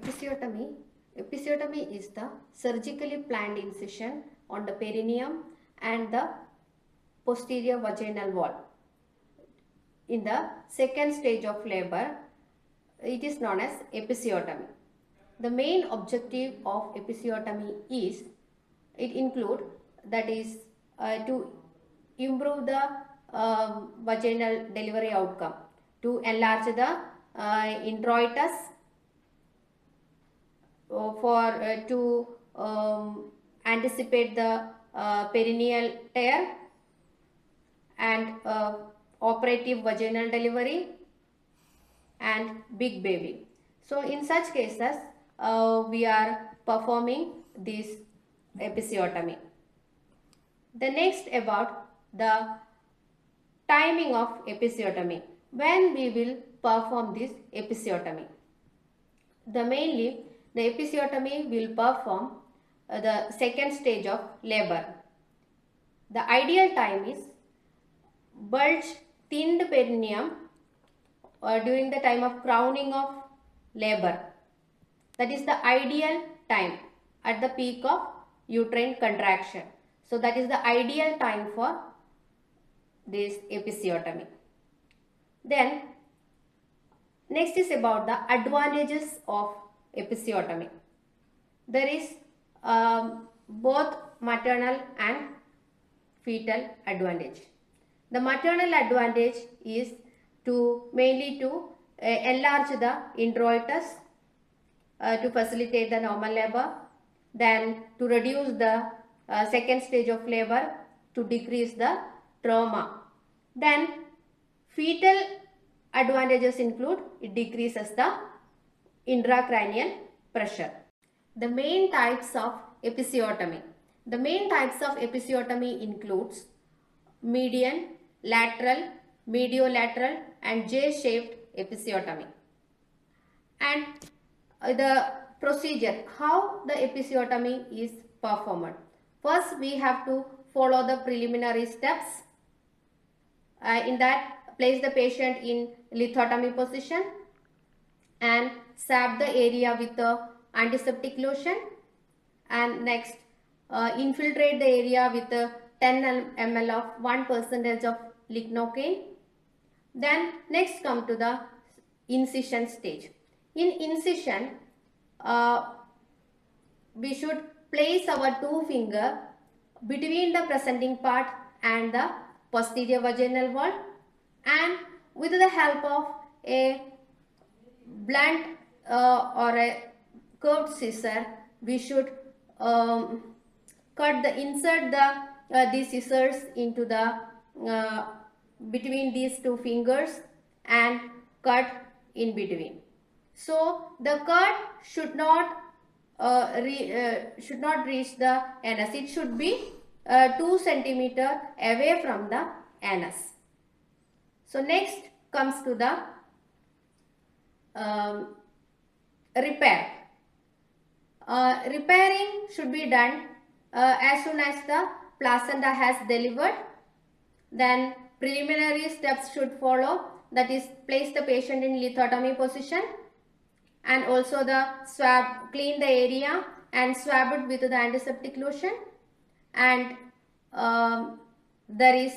Episiotomy. Episiotomy is the surgically planned incision on the perineum and the posterior vaginal wall. In the second stage of labor, it is known as episiotomy. The main objective of episiotomy is, it include, that is to improve the vaginal delivery outcome, to enlarge the introitus, to anticipate the perineal tear and operative vaginal delivery and big baby. So in such cases we are performing this episiotomy. The next about the timing of episiotomy. When we will perform this episiotomy? Mainly the episiotomy will perform the second stage of labor. The ideal time is bulge thinned perineum during the time of crowning of labor. That is the ideal time at the peak of uterine contraction. So that is the ideal time for this episiotomy. Then next is about the advantages of episiotomy. There is both maternal and fetal advantage. The maternal advantage is mainly to enlarge the introitus to facilitate the normal labor, then to reduce the second stage of labor, to decrease the trauma. Then fetal advantages include, it decreases the intracranial pressure. The main types of episiotomy. The main types of episiotomy includes median, lateral, mediolateral and J-shaped episiotomy. And the procedure, how the episiotomy is performed. First we have to follow the preliminary steps. In that, place the patient in lithotomy position and swab the area with the antiseptic lotion, and next infiltrate the area with 10 ml of 1% of lignocaine. Then next come to the incision stage. In incision, we should place our two fingers between the presenting part and the posterior vaginal wall, and with the help of a blunt or a curved scissor, we should insert these scissors into the between these two fingers and cut in between. So the cut should not reach the anus. It should be 2 centimeters away from the anus. So next comes to the repair. Repairing should be done as soon as the placenta has delivered. Then preliminary steps should follow, that is place the patient in lithotomy position and also the swab, clean the area and swab it with the antiseptic lotion, and is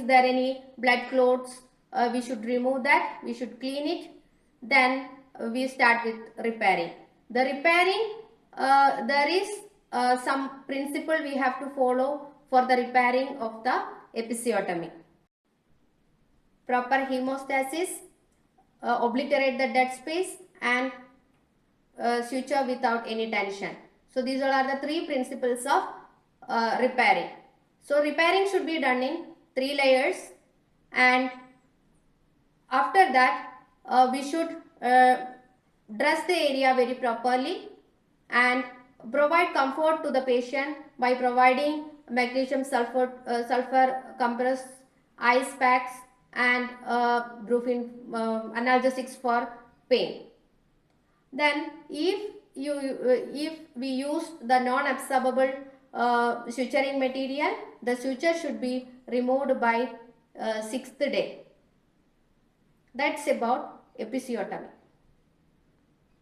there any blood clots, we should remove that, we should clean it. Then we start with repairing. The repairing, there is some principle we have to follow for the repairing of the episiotomy. Proper hemostasis, obliterate the dead space and suture without any tension. So these all are the 3 principles of repairing. So repairing should be done in 3 layers, and after that we should dress the area very properly and provide comfort to the patient by providing magnesium sulfur compressed ice packs and brufen analgesics for pain. Then if we use the non-absorbable suturing material, the suture should be removed by 6th day. That's about episiotomy.